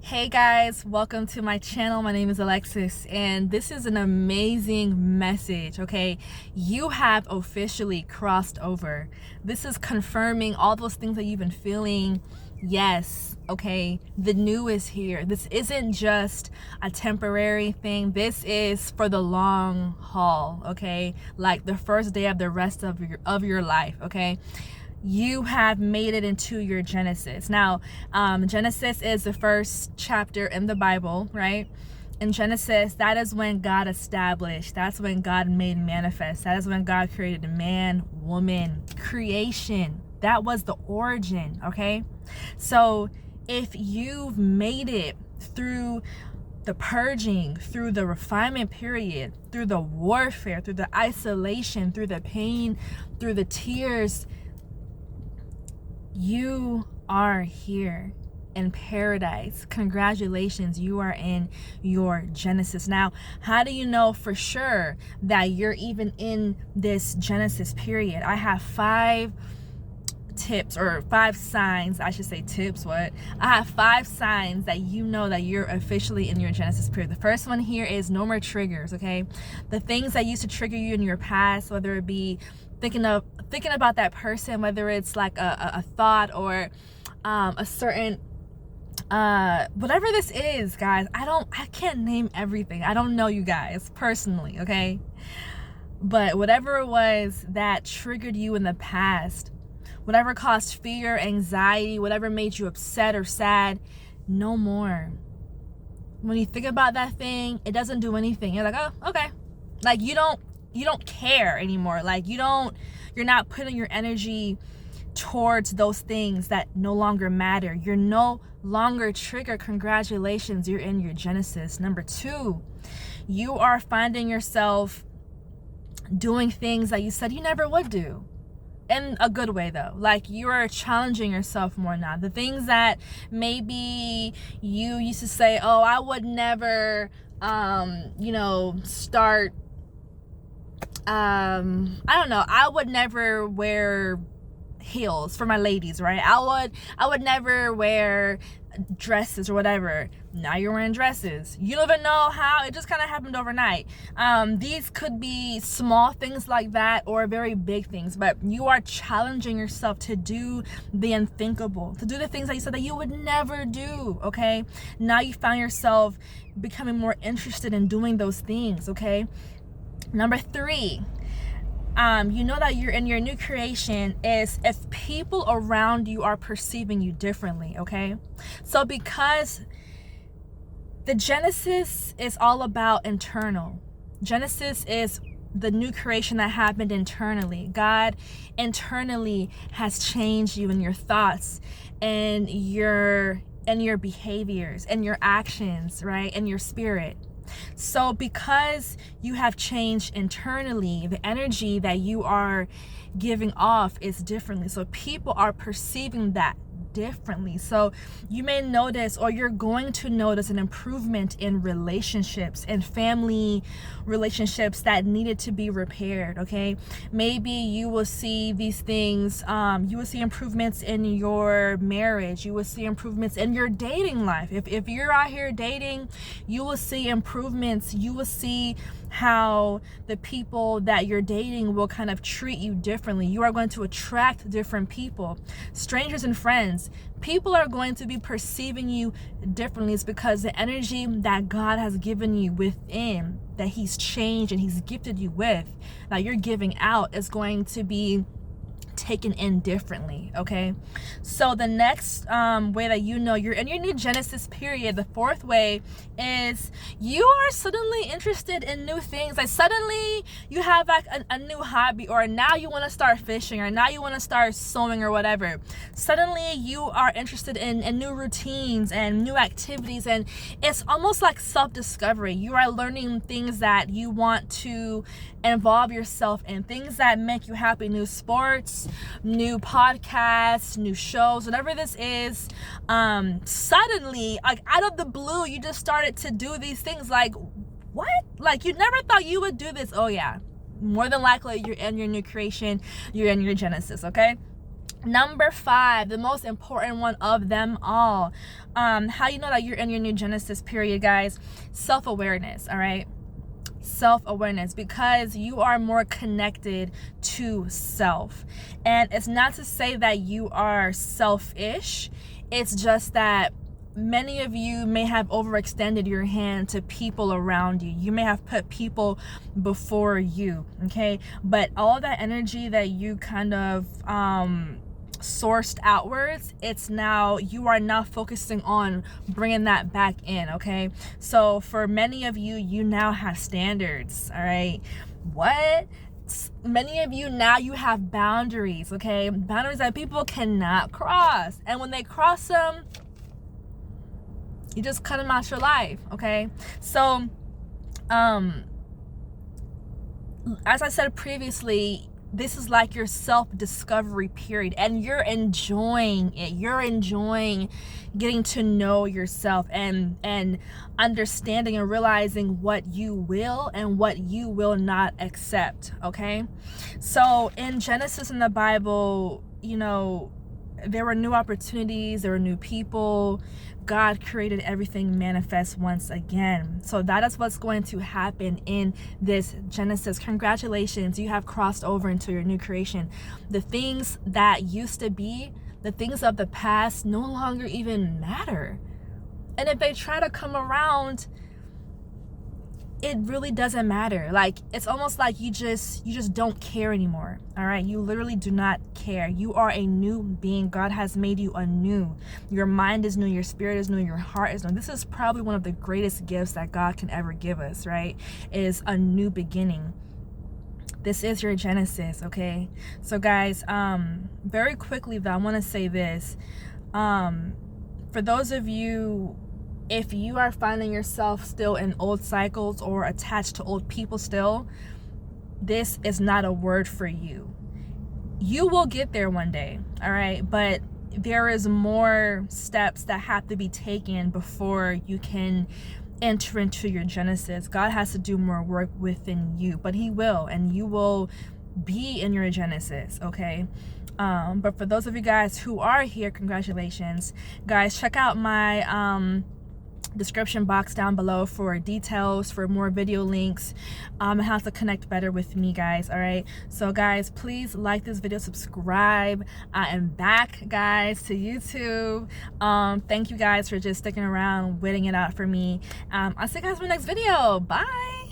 Hey guys, welcome to my channel. My name is Alexis, and this is an amazing message, okay? You have officially crossed over. This is confirming all those things that you've been feeling. Yes, okay, the new is here. This isn't just a temporary thing. This is for the long haul, okay? Like the first day of the rest of your life, okay? You have made it into your Genesis. Now, Genesis is the first chapter in the Bible, right? In Genesis, that is when God established, that's when God made manifest, that is when God created man, woman, creation. That was the origin, okay? So if you've made it through the purging, through the refinement period, through the warfare, through the isolation, through the pain, through the tears, you are here in paradise. Congratulations, you are in your Genesis. Now, how do you know for sure that you're even in this Genesis period? I have 5 tips, or 5 signs, I should say tips, what? I have 5 signs that you know that you're officially in your Genesis period. The first one here is no more triggers, okay? The things that used to trigger you in your past, whether it be thinking about that person, whether it's like a thought or a certain whatever this is, guys. I can't name everything. I don't know you guys personally, okay? But whatever it was that triggered you in the past, whatever caused fear, anxiety, whatever made you upset or sad, no more. When you think about that thing, it doesn't do anything. You're like, oh, okay. Like you don't care anymore. Like you're not putting your energy towards those things that no longer matter. You're no longer triggered. Congratulations, you're in your Genesis. Number 2, you are finding yourself doing things that you said you never would do. In a good way though. Like you are challenging yourself more now. The things that maybe you used to say, oh, I would never start I don't know, I would never wear heels for my ladies, right? I would never wear dresses or whatever. Now you're wearing dresses. You don't even know how. It just kind of happened overnight. These could be small things like that or very big things, but you are challenging yourself to do the unthinkable, to do the things that you said that you would never do, okay? Now you found yourself becoming more interested in doing those things, okay? Number 3, you know that you're in your new creation is if people around you are perceiving you differently, okay? So because the Genesis is all about internal. Genesis is the new creation that happened internally. God internally has changed you in your thoughts and your behaviors and your actions, right? And your spirit. So because you have changed internally, the energy that you are giving off is differently. So people are perceiving that differently. So you may notice, or you're going to notice, an improvement in relationships and family relationships that needed to be repaired, okay? Maybe you will see these things, you will see improvements in your marriage, you will see improvements in your dating life. If you're out here dating, you will see improvements. You will see how the people that you're dating will kind of treat you differently. You are going to attract different people, strangers and friends. People are going to be perceiving you differently. It's because the energy that God has given you within, that He's changed and He's gifted you with, that you're giving out, is going to be taken in differently, okay? So the next way that you know you're in your new Genesis period, the 4th way, is you are suddenly interested in new things. Like suddenly you have like a new hobby, or now you want to start fishing, or now you want to start sewing or whatever. Suddenly you are interested in new routines and new activities, and it's almost like self-discovery. You are learning things that you want to involve yourself in, things that make you happy, new sports, new podcasts, new shows, whatever this is. Suddenly, like out of the blue, you just started to do these things. Like, what? Like you never thought you would do this. Oh yeah, more than likely you're in your new creation, you're in your Genesis, okay? Number 5, the most important one of them all. How you know that you're in your new Genesis period, guys? Self-awareness, all right? Self-awareness, because you are more connected to self. And it's not to say that you are selfish. It's just that many of you may have overextended your hand to people around you. You may have put people before you, okay? But all that energy that you kind of sourced outwards, it's now, you are now focusing on bringing that back in, okay? So for many of you, you now have standards, all right? What? Many of you now, you have boundaries, okay? Boundaries that people cannot cross. And when they cross them, you just cut them out your life, okay? So, as I said previously, this is like your self-discovery period, and you're enjoying it. You're enjoying getting to know yourself and understanding and realizing what you will and what you will not accept, okay? So in Genesis in the Bible, you know, there were new opportunities, there were new people. God created everything manifest once again. So that is what's going to happen in this Genesis. Congratulations, you have crossed over into your new creation. The things that used to be, the things of the past, no longer even matter. And if they try to come around, it really doesn't matter. Like, it's almost like you just don't care anymore. All right, you literally do not care. You are a new being. God has made you anew. Your mind is new, your spirit is new, your heart is new. This is probably one of the greatest gifts that God can ever give us, right? Is a new beginning. This is your Genesis, okay? So guys, very quickly though, I want to say this. For those of you, if you are finding yourself still in old cycles or attached to old people still, this is not a word for you. You will get there one day, all right? But there is more steps that have to be taken before you can enter into your Genesis. God has to do more work within you, but he will, and you will be in your Genesis, okay? But for those of you guys who are here, congratulations. Guys, check out my description box down below for details, for more video links, and how to connect better with me, guys. All right, so guys, please like this video, subscribe. I am back, guys, to YouTube. Thank you guys for just sticking around, waiting it out for me. I'll see you guys in my next video. Bye.